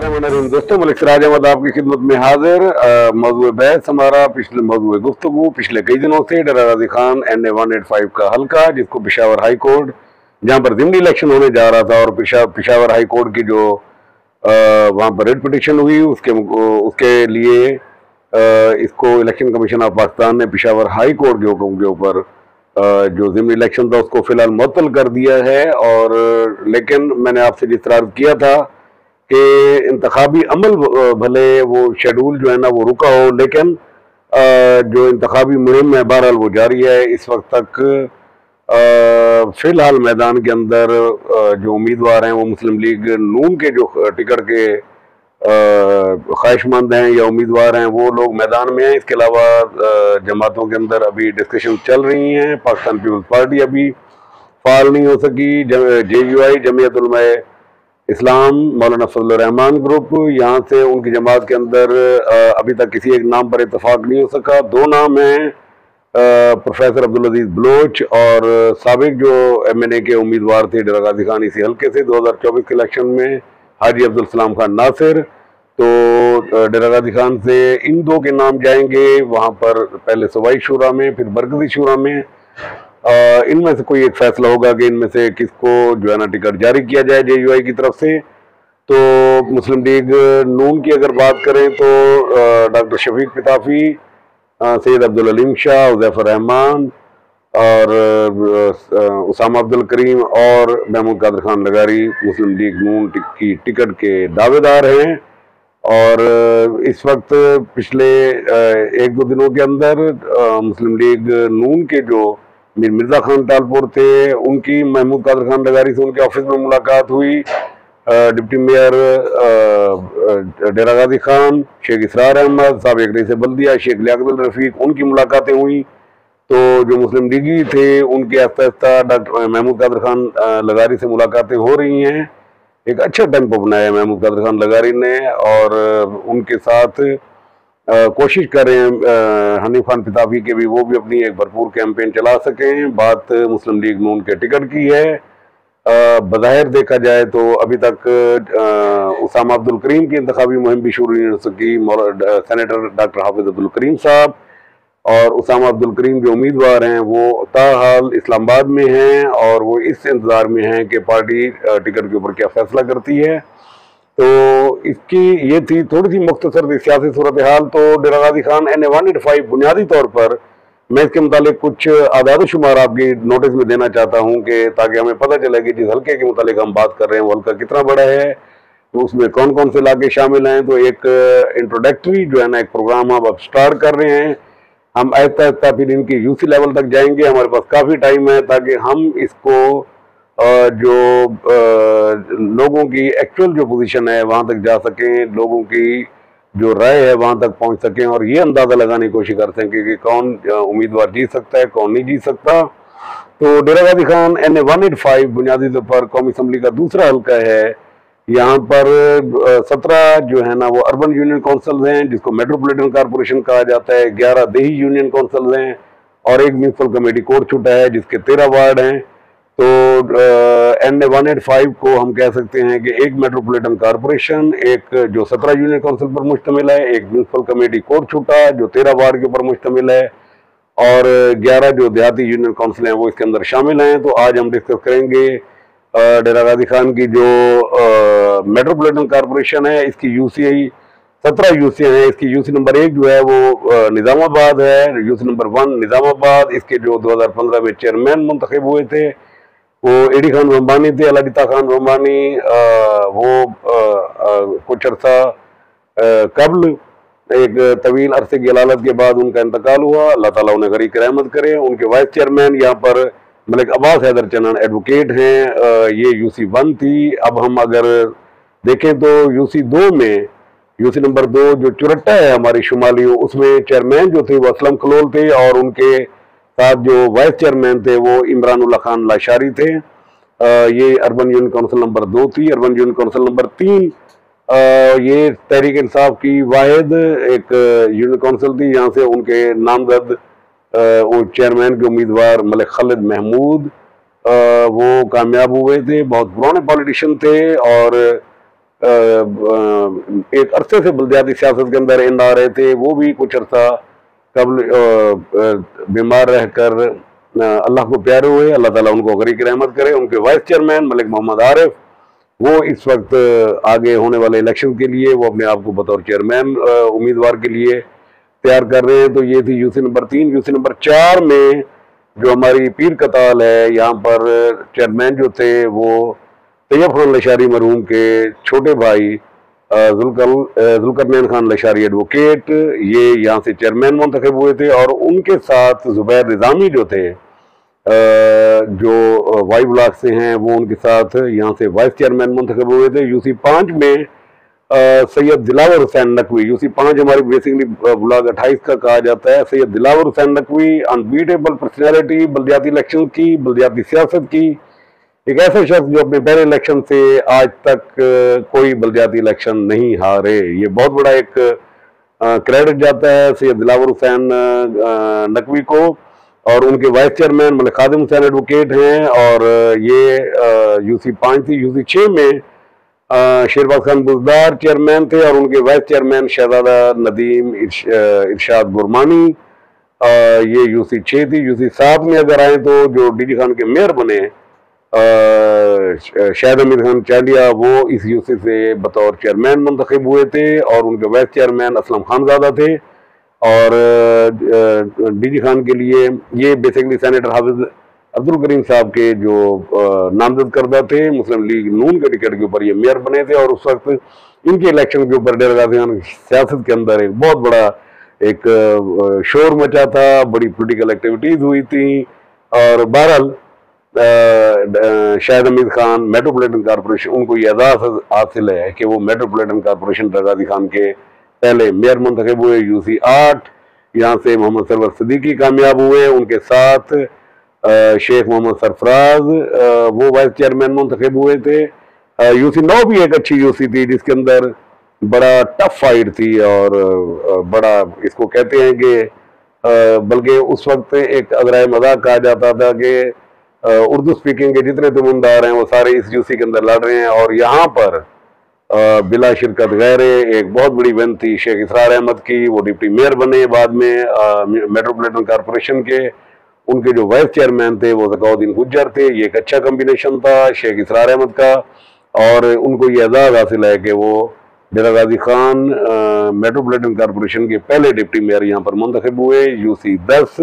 बिस्मिल्लाहिर्रहमानिर्रहीम। दोस्तों, मलिक सिराज अहमद आपकी खिदमत में हाजिर। मौजूद बहस हमारा मौजूद गुफ्तगू पिछले कई दिनों से डेरा गाजी खान NA 185 का हल्का, जिसको पेशावर हाई कोर्ट, जहां पर ज़िमनी इलेक्शन होने जा रहा था, और पेशावर हाई कोर्ट की जो वहां पर रेड पिटिशन हुई, उसके लिए इसको इलेक्शन कमीशन ऑफ पाकिस्तान ने पेशावर हाई कोर्ट के हुक्म के ऊपर जो ज़िमनी इलेक्शन था उसको फिलहाल मुअत्तल कर दिया है। और लेकिन मैंने आपसे जिस तरह किया था कि इंतखाबी अमल भले वो शेड्यूल जो है ना वो रुका हो, लेकिन जो इंतखाबी मुहिम है बहरहाल वो जारी है। इस वक्त तक फिलहाल मैदान के अंदर जो उम्मीदवार हैं वो मुस्लिम लीग नून के जो टिकट के ख्वाहिशमंद हैं या उम्मीदवार हैं वो लोग मैदान में हैं। इसके अलावा जमातों के अंदर अभी डिस्कशन चल रही हैं। पाकिस्तान पीपल्स पार्टी अभी फाल नहीं हो सकी। JUI जमीयत उलमा इस्लाम मौलाना फजल रहमान ग्रुप, यहाँ से उनकी जमात के अंदर अभी तक किसी एक नाम पर इतफाक नहीं हो सका। दो नाम हैं, प्रोफेसर अब्दुल अजीज बलोच और साबिक जो MNA के उम्मीदवार थे डेरा गाजी खान इसी हल्के से 2024 के इलेक्शन में, हाजी अब्दुल सलाम खान नासिर। तो डेरा गाजी खान से इन दो के नाम जाएंगे, वहाँ पर पहले सूबाई शूरा में, फिर मरकजी शूरा में। इनमें से कोई एक फैसला होगा कि इनमें से किसको जो है ना टिकट जारी किया जाए JUI की तरफ से। तो मुस्लिम लीग नून की अगर बात करें तो डॉक्टर शफीक पिताफी, सैयद अब्दुल अलीम शाह, उज़ैफर रहमान और उसामा अब्दुल करीम और महमूद कादर खान लगारी मुस्लिम लीग नून की टिकट के दावेदार हैं। और इस वक्त पिछले एक दो दिनों के अंदर मुस्लिम लीग नून के जो मिर्जा खान तालपुर थे, उनकी महमूद कादर खान लगारी से उनके ऑफिस में मुलाकात हुई। डिप्टी मेयर डेरा गाजी खान, शेख इसरार अहमद, साबिक रईस बल्दिया शेख लियाकत रफीक, उनकी मुलाकातें हुई। तो जो मुस्लिम लीगी थे उनके आहिस्ता आहिस्ता डॉक्टर महमूद कादर खान लगारी से मुलाकातें हो रही हैं। एक अच्छा टेम्पो बनाया महमूद कादर खान लगारी ने, और उनके साथ कोशिश कर रहे हैं हनीफ खान पिताफी के भी, वो भी अपनी एक भरपूर कैंपेन चला सकें। बात मुस्लिम लीग नून के टिकट की है। बज़ाहिर देखा जाए तो अभी तक उसामा अब्दुल करीम की इंतखाबी मुहिम भी शुरू नहीं हो सकी। सेनेटर डॉक्टर हाफिज अब्दुल करीम साहब और उसामा अब्दुल करीम जो उम्मीदवार हैं वो ताहाल इस्लामाबाद में हैं, और वो इस इंतजार में हैं कि पार्टी टिकट के ऊपर क्या फैसला करती है। तो इसकी ये थी थोड़ी सी मुख्तसर सियासी सूरत हाल। तो डेरा गाजी खान NA 185 बुनियादी तौर पर मैं इसके मुतालिक कुछ आदाद शुमार आपकी नोटिस में देना चाहता हूँ कि ताकि हमें पता चले कि जिस हल्के के मुतालिक हम बात कर रहे हैं वो हल्का कितना बड़ा है, तो उसमें कौन कौन से इलाके शामिल हैं। तो एक इंट्रोडक्टरी जो है ना एक प्रोग्राम हम अब स्टार्ट कर रहे हैं। हम आहिस्ता आहिस्ता फिर इनकी UC लेवल तक जाएंगे। हमारे पास काफ़ी टाइम है ताकि हम इसको जो लोगों की एक्चुअल जो पोजीशन है वहाँ तक जा सकें, लोगों की जो राय है वहाँ तक पहुँच सकें, और ये अंदाज़ा लगाने की कोशिश कर सकें कि कौन उम्मीदवार जीत सकता है, कौन नहीं जीत सकता। तो डेरा गाजी खान NA 185 बुनियादी तौर पर कौमी असम्बली का दूसरा हल्का है। यहाँ पर 17 जो है ना वो अर्बन यूनियन काउंसिल हैं, जिसको मेट्रोपॉलिटन कॉरपोरेशन कहा जाता है, 11 देही यूनियन काउंसिल हैं, और एक म्यूनसिपल कमेटी कोर्ट छुटा है जिसके 13 वार्ड हैं। तो NA 185 को हम कह सकते हैं कि एक मेट्रोपॉलिटन कॉरपोरेशन, एक जो 17 यूनियन काउंसिल पर मुश्तमिल है, एक म्यूनसिपल कमेटी कोर्ट छुटा जो 13 वार्ड के ऊपर मुश्तमिल है, और 11 जो देहाती यूनियन काउंसिल हैं वो इसके अंदर शामिल हैं। तो आज हम डिस्कस करेंगे डेरा गाजी खान की जो मेट्रोपॉलिटन कॉरपोरेशन है, इसकी UC 17 UC हैं। इसकी UC नंबर 1 जो है वो निज़ामाबाद है, UC नंबर 1 निज़ामाबाद। इसके जो 2015 में चेयरमैन मुंतखब हुए थे वो एडी खान रंबानी थे, अलादिता खान रंबानी। वो कुछ अर्सा कबल एक तवील अरसे की अलालत के बाद उनका इंतकाल हुआ, अल्लाह ताला उन्हें गरीक रहमत करे। उनके वाइस चेयरमैन यहाँ पर मलिक अब्बास हैदर चनन एडवोकेट हैं। ये UC 1 थी। अब हम अगर देखें तो UC 2 में, UC नंबर 2 जो चुरट्टा है हमारी शुमाली, उसमें चेयरमैन जो थे वो असलम खलोल थे, और उनके साथ जो वाइस चेयरमैन थे वो इमरानुल्लाह खान लाशारी थे। ये अर्बन यूनियन काउंसिल नंबर 2 थी। अर्बन यूनियन काउंसिल नंबर 3 ये तहरीक इंसाफ की वाहिद एक यूनियन काउंसिल थी, यहाँ से उनके नामजद वो चेयरमैन के उम्मीदवार मलिक खालिद महमूद वो कामयाब हुए थे। बहुत पुराने पॉलिटिशियन थे, और एक अरसे से बल्दियाती सियासत के अंदर इन आ रहे थे, वो भी कुछ अर्सा कबल बीमार रहकर अल्लाह को प्यारे हुए। अल्लाह ताला उनको गरीक रहमत करे। उनके वाइस चेयरमैन मलिक मोहम्मद आरिफ, वो इस वक्त आगे होने वाले इलेक्शन के लिए वो अपने आप को बतौर चेयरमैन उम्मीदवार के लिए तैयार कर रहे हैं। तो ये थी यूसी नंबर 3। यूसी नंबर 4 में जो हमारी पीर कताल है, यहाँ पर चेयरमैन जो थे वो तैयब खान लशारी मरहूम के छोटे भाई जुल्करनैन खान लशारी एडवोकेट, ये यहाँ से चेयरमैन मुंतखब हुए थे। और उनके साथ जुबैर निज़ामी जो थे, जो वाई ब्लॉक से हैं, वो उनके साथ यहाँ से वाइस चेयरमैन मुंतखब हुए थे। यूसी 5 में सैयद दिलावर हुसैन नकवी, यूसी 5 हमारी बेसिकली ब्लॉक 28 का कहा जाता है। सैयद दिलावर हुसैन नकवी अनबीटेबल पर्सनैलिटी, बल्दियाती इलेक्शन की, बल्दियाती सियासत की, एक ऐसा शख्स जो अपने पहले इलेक्शन से आज तक कोई बल्दियाती इलेक्शन नहीं हारे। ये बहुत बड़ा एक क्रेडिट जाता है सैयद दिलावर हुसैन नकवी को। और उनके वाइस चेयरमैन मलिक खादिम हुसैन एडवोकेट हैं। और ये यूसी 5 थी। यूसी 6 में शेरबाज खान बुजदार चेयरमैन थे और उनके वाइस चेयरमैन शहजादा नदीम इरशाद गुरमानी, ये यूसी 6 थी। यूसी 7 में अगर आए तो जो डीजी खान के मेयर बने शाहिद हमीद खान चालिया, वो इस यूसी से बतौर चेयरमैन मुंतखब हुए थे। और उनके वाइस चेयरमैन असलम खानजादा थे। और डीजी खान के लिए ये बेसिकली सेनेटर हाफिज अब्दुल करीम साहब के जो नामजद करदा थे, मुस्लिम लीग नून के टिकट के ऊपर ये मेयर बने थे। और उस वक्त इनके इलेक्शन के ऊपर डेरा गाजी खान सियासत के अंदर एक बहुत बड़ा एक शोर मचा था, बड़ी पोलिटिकल एक्टिविटीज हुई थी। और बहरहाल शाहिद हमीद खान मेट्रोपॉलिटन कॉरपोरेशन, उनको ये एजाज हासिल है कि वो मेट्रोपॉलिटन कॉरपोरेशन डेरा गाजी खान के पहले मेयर मुंतखब हुए। यूसी 8 यहाँ से मोहम्मद सरवर सिद्दीकी कामयाब हुए। उनके साथ शेख मोहम्मद सरफराज वो वाइस चेयरमैन मुंतखब हुए थे। यूसी 9 भी एक अच्छी यूसी थी जिसके अंदर बड़ा टफ फाइट थी। और बड़ा इसको कहते हैं कि बल्कि उस वक्त एक अगराए मजाक कहा जाता था कि उर्दू स्पीकिंग के जितने तुमंदार हैं वो सारे इस यूसी के अंदर लड़ रहे हैं। और यहाँ पर बिला शिरकत गैर एक बहुत बड़ी विन थी शेख इसरार अहमद की। वो डिप्टी मेयर बने बाद में मेट्रोपॉलिटन कॉरपोरेशन के। उनके जो वाइस चेयरमैन थे वो ज़काउद्दीन गुज्जर थे। ये एक अच्छा कम्बिनेशन था शेख इसरार अहमद का। और उनको ये एजाज़ हासिल है कि वो डेरा गाजी खान मेट्रोपॉलिटन कॉरपोरेशन के पहले डिप्टी मेयर यहाँ पर मुंतखब हुए। यूसी 10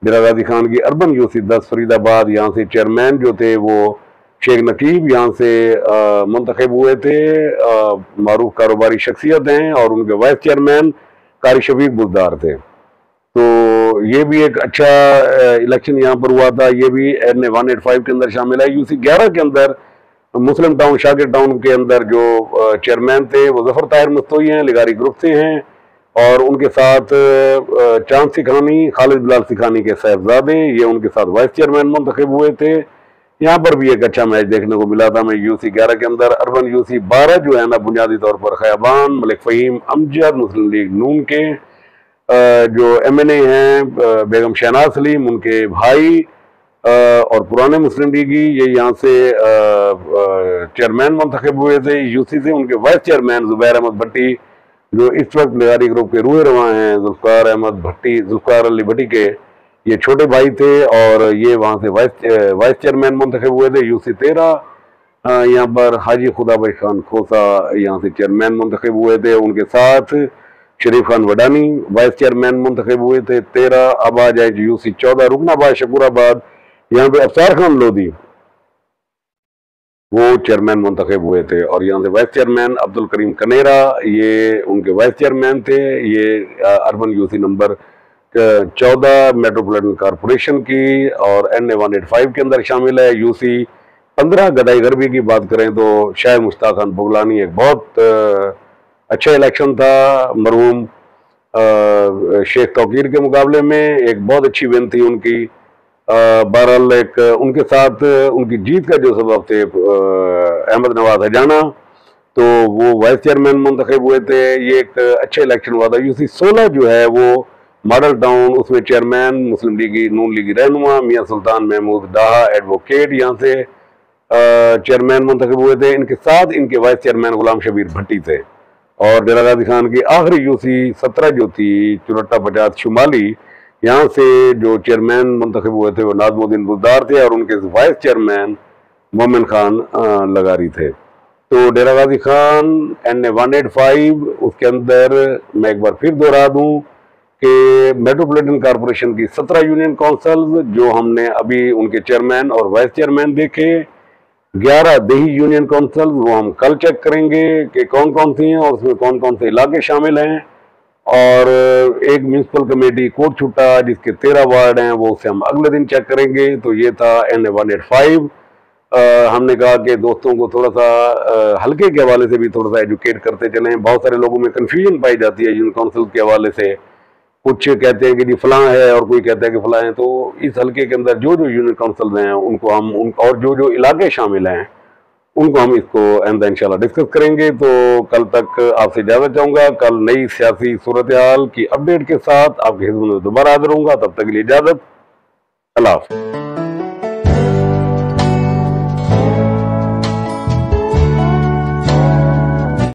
डेरा गाजी खान की अर्बन यूसी 10 फरीदाबाद, यहाँ से चेयरमैन जो थे वो शेख नकीब यहाँ से मुंतखब हुए थे। मारूफ कारोबारी शख्सियत हैं। और उनके वाइस चेयरमैन कारी शफीक बुजदार थे। तो ये भी एक अच्छा इलेक्शन यहाँ पर हुआ था। ये भी NA 185 के अंदर शामिल है। यूसी 11 के अंदर मुस्लिम टाउन शाकिर टाउन के अंदर जो चेयरमैन थे वो जफर ताहिर मुस्तोई हैं, लिगारी ग्रुप से हैं। और उनके साथ चांद सिखानी, खालिद बिलाल सिखानी के साहबजादे, ये उनके साथ वाइस चेयरमैन मुंतखब हुए थे। यहाँ पर भी एक अच्छा मैच देखने को मिला था। मैं यूसी 11 के अंदर अर्बन यूसी 12 जो है ना, बुनियादी तौर पर खयाबान मलिक फ़हीम अमजद मुस्लिम लीग नून के जो MNA हैं बेगम शहनाज सलीम, उनके भाई और पुराने मुस्लिम लीगी, ये यहाँ से चेयरमैन मुंतखब हुए थे। यूसी से उनके वाइस चेयरमैन जुबैर अहमद भट्टी, जो इस वक्त लिगारी ग्रुप के रूए रवा हैं, जुल्फ़िकार अली भट्टी के ये छोटे भाई थे। और ये वहाँ से वाइस चेयरमैन मुंतखब हुए थे। यूसी 13 यहाँ पर हाजी खुदा भाई खान खोसा यहाँ से चेयरमैन मुंतखब हुए थे। उनके साथ शरीफ खान वडानी वाइस चेयरमैन मुंतखब हुए थे 13। अब आ जाए यूसी 14 रुकनाबाद शकूराबाद, यहाँ पे अफसार खान लोधी वो चेयरमैन मुंतखब हुए थे। और यहाँ से वाइस चेयरमैन अब्दुल करीम कनेरा, ये उनके वाइस चेयरमैन थे। ये urban UC number 14 metropolitan corporation की और NA 185 के अंदर शामिल है। यूसी 15 गदाई गरबी की बात करें तो शायद मुश्ताक खान बुगलानी, एक बहुत अच्छा इलेक्शन था। मरहूम शेख तौकीर के मुकाबले में एक बहुत अच्छी विन थी उनकी। बहरहाल एक उनके साथ उनकी जीत का जो सबब थे अहमद नवाज हजाना, तो वो वाइस चेयरमैन मुंतखब हुए थे। ये एक अच्छा इलेक्शन हुआ था। यूसी 16 जो है वो मॉडल टाउन, उसमें चेयरमैन मुस्लिम लीगी नून लीगी रहनुमा मियाँ सुल्तान महमूद डाहा एडवोकेट यहाँ से चेयरमैन मुंतखब हुए थे। इनके साथ इनके वाइस चेयरमैन गुलाम शबीर भट्टी थे। और डेरा गाजी खान की आखिरी यूसी 17 जो थी चुरट्टा पचास शुमाली, यहाँ से जो चेयरमैन मुंतखब हुए थे वो नाजमुद्दीन बुजदार थे और उनके वाइस चेयरमैन मोमिन खान लगारी थे। तो डेरा गाजी खान NA 185, उसके अंदर मैं एक बार फिर दोहरा दूं कि मेट्रोपॉलिटन कॉरपोरेशन की 17 यूनियन काउंसिल जो हमने अभी उनके चेयरमैन और वाइस चेयरमैन देखे, 11 देही यूनियन काउंसिल वो हम कल चेक करेंगे कि कौन कौन सी हैं और उसमें कौन कौन से इलाके शामिल हैं। और एक म्यूनसिपल कमेटी कोट छुट्टा जिसके 13 वार्ड हैं, वो उसे हम अगले दिन चेक करेंगे। तो ये था NA 185। हमने कहा कि दोस्तों को थोड़ा सा हल्के के हवाले से भी थोड़ा सा एजुकेट करते चलें। बहुत सारे लोगों में कन्फ्यूजन पाई जाती है यूनियन काउंसिल के हवाले से, कुछ कहते हैं कि जी फलां है और कोई कहता है कि फलां है। तो इस हल्के के अंदर जो जो यूनियन काउंसिल हैं उनको हम और जो जो इलाके शामिल हैं उनको हम इसको आइंदा इंशाल्लाह डिस्कस करेंगे। तो कल तक आपसे इजाजत चाहूँगा। कल नई सियासी सूरत हाल की अपडेट के साथ आपकी खिदमत में दोबारा हाजिर होऊंगा। तब तक के लिए इजाजत। अल्लाह हाफ़िज़।